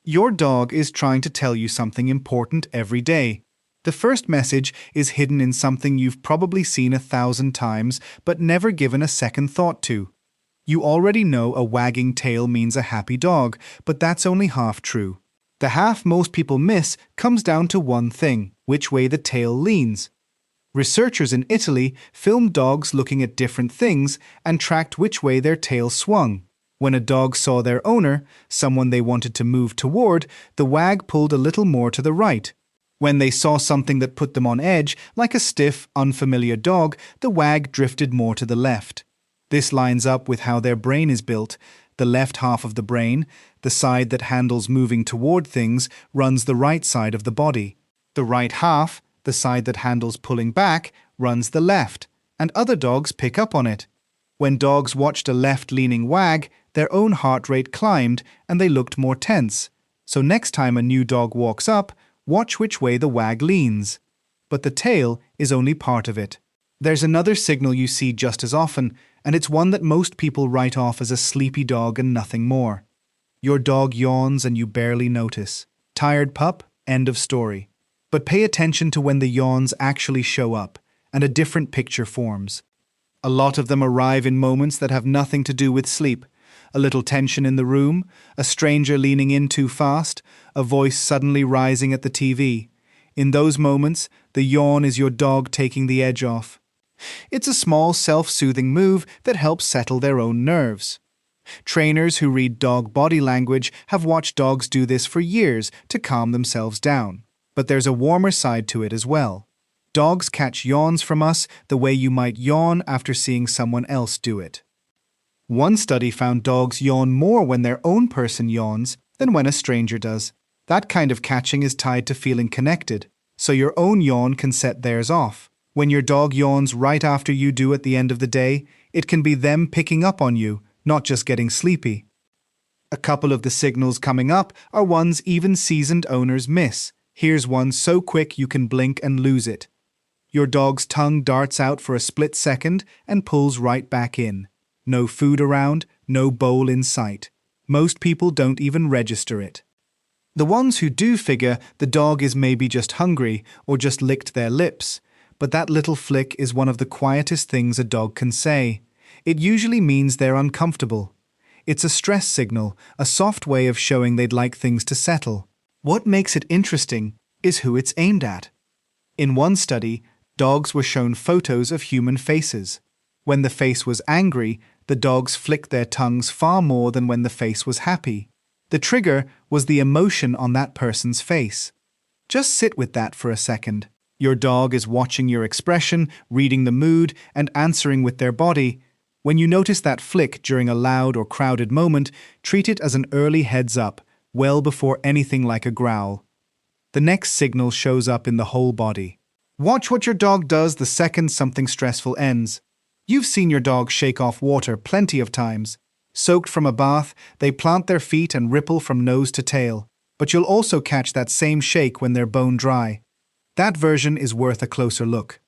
Your dog is trying to tell you something important every day. The first message is hidden in something you've probably seen 1,000 times but never given a second thought to. You already know a wagging tail means a happy dog, but that's only half true. The half most people miss comes down to one thing: which way the tail leans. Researchers in Italy filmed dogs looking at different things and tracked which way their tail swung. When a dog saw their owner, someone they wanted to move toward, the wag pulled a little more to the right. When they saw something that put them on edge, like a stiff, unfamiliar dog, the wag drifted more to the left. This lines up with how their brain is built. The left half of the brain, the side that handles moving toward things, runs the right side of the body. The right half, the side that handles pulling back, runs the left, and other dogs pick up on it. When dogs watched a left-leaning wag, their own heart rate climbed and they looked more tense. So next time a new dog walks up, watch which way the wag leans. But the tail is only part of it. There's another signal you see just as often, and it's one that most people write off as a sleepy dog and nothing more. Your dog yawns and you barely notice. Tired pup, end of story. But pay attention to when the yawns actually show up, and a different picture forms. A lot of them arrive in moments that have nothing to do with sleep. A little tension in the room, a stranger leaning in too fast, a voice suddenly rising at the TV. In those moments, the yawn is your dog taking the edge off. It's a small self-soothing move that helps settle their own nerves. Trainers who read dog body language have watched dogs do this for years to calm themselves down. But there's a warmer side to it as well. Dogs catch yawns from us the way you might yawn after seeing someone else do it. One study found dogs yawn more when their own person yawns than when a stranger does. That kind of catching is tied to feeling connected, so your own yawn can set theirs off. When your dog yawns right after you do at the end of the day, it can be them picking up on you, not just getting sleepy. A couple of the signals coming up are ones even seasoned owners miss. Here's one so quick you can blink and lose it. Your dog's tongue darts out for a split second and pulls right back in. No food around, no bowl in sight. Most people don't even register it. The ones who do figure the dog is maybe just hungry or just licked their lips, but that little flick is one of the quietest things a dog can say. It usually means they're uncomfortable. It's a stress signal, a soft way of showing they'd like things to settle. What makes it interesting is who it's aimed at. In one study, dogs were shown photos of human faces. When the face was angry, the dogs flicked their tongues far more than when the face was happy. The trigger was the emotion on that person's face. Just sit with that for a second. Your dog is watching your expression, reading the mood, and answering with their body. When you notice that flick during a loud or crowded moment, treat it as an early heads up, well before anything like a growl. The next signal shows up in the whole body. Watch what your dog does the second something stressful ends. You've seen your dog shake off water plenty of times. Soaked from a bath, they plant their feet and ripple from nose to tail. But you'll also catch that same shake when they're bone dry. That version is worth a closer look.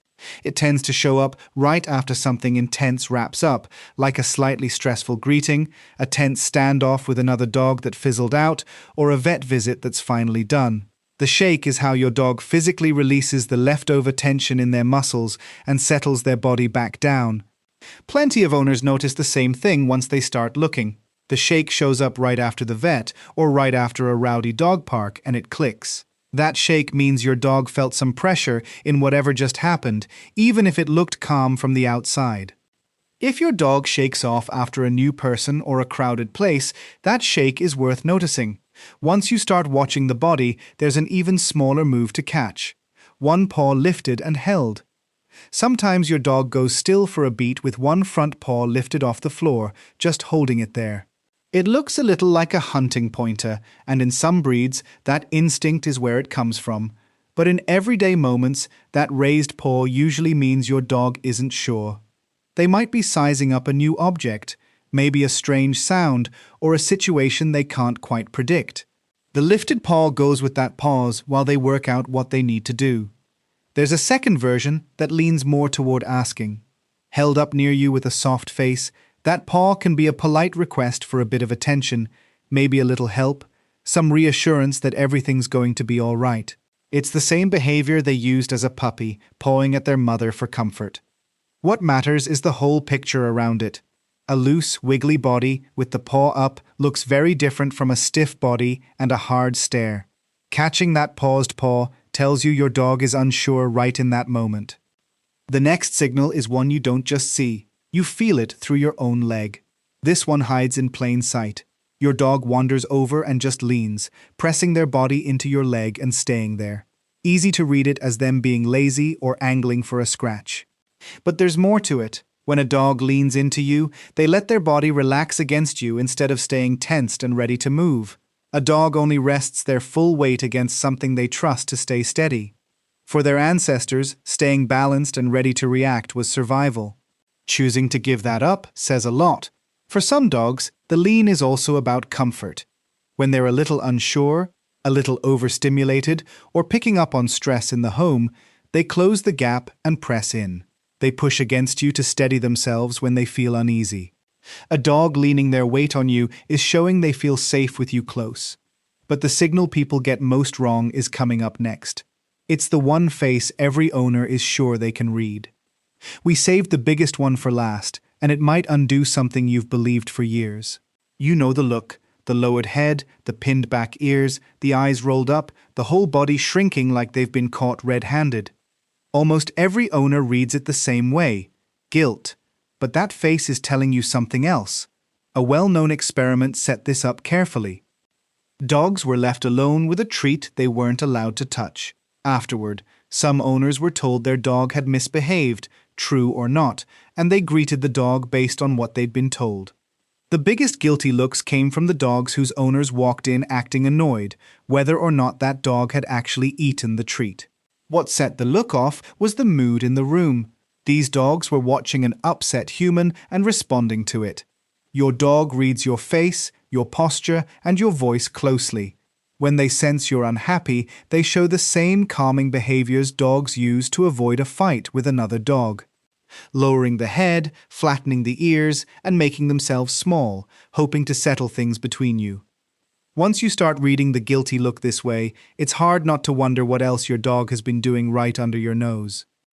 It tends to show up right after something intense wraps up, like a slightly stressful greeting, a tense standoff with another dog that fizzled out, or a vet visit that's finally done. The shake is how your dog physically releases the leftover tension in their muscles and settles their body back down. Plenty of owners notice the same thing once they start looking. The shake shows up right after the vet or right after a rowdy dog park, and it clicks. That shake means your dog felt some pressure in whatever just happened, even if it looked calm from the outside. If your dog shakes off after a new person or a crowded place, that shake is worth noticing. Once you start watching the body, there's an even smaller move to catch. One paw lifted and held. Sometimes your dog goes still for a beat with one front paw lifted off the floor, just holding it there. It looks a little like a hunting pointer, and in some breeds, that instinct is where it comes from. But in everyday moments, that raised paw usually means your dog isn't sure. They might be sizing up a new object, maybe a strange sound, or a situation they can't quite predict. The lifted paw goes with that pause while they work out what they need to do. There's a second version that leans more toward asking. Held up near you with a soft face, that paw can be a polite request for a bit of attention, maybe a little help, some reassurance that everything's going to be all right. It's the same behavior they used as a puppy, pawing at their mother for comfort. What matters is the whole picture around it. A loose, wiggly body with the paw up looks very different from a stiff body and a hard stare. Catching that paused paw tells you your dog is unsure right in that moment. The next signal is one you don't just see. You feel it through your own leg. This one hides in plain sight. Your dog wanders over and just leans, pressing their body into your leg and staying there. Easy to read it as them being lazy or angling for a scratch. But there's more to it. When a dog leans into you, they let their body relax against you instead of staying tensed and ready to move. A dog only rests their full weight against something they trust to stay steady. For their ancestors, staying balanced and ready to react was survival. Choosing to give that up says a lot. For some dogs, the lean is also about comfort. When they're a little unsure, a little overstimulated, or picking up on stress in the home, they close the gap and press in. They push against you to steady themselves when they feel uneasy. A dog leaning their weight on you is showing they feel safe with you close. But the signal people get most wrong is coming up next. It's the one face every owner is sure they can read. We saved the biggest one for last, and it might undo something you've believed for years. You know the look, the lowered head, the pinned back ears, the eyes rolled up, the whole body shrinking like they've been caught red-handed. Almost every owner reads it the same way, guilt. But that face is telling you something else. A well-known experiment set this up carefully. Dogs were left alone with a treat they weren't allowed to touch. Afterward, some owners were told their dog had misbehaved, true or not, and they greeted the dog based on what they'd been told. The biggest guilty looks came from the dogs whose owners walked in acting annoyed, whether or not that dog had actually eaten the treat. What set the look off was the mood in the room. These dogs were watching an upset human and responding to it. Your dog reads your face, your posture, and your voice closely. When they sense you're unhappy, they show the same calming behaviors dogs use to avoid a fight with another dog. Lowering the head, flattening the ears, and making themselves small, hoping to settle things between you. Once you start reading the guilty look this way, it's hard not to wonder what else your dog has been doing right under your nose.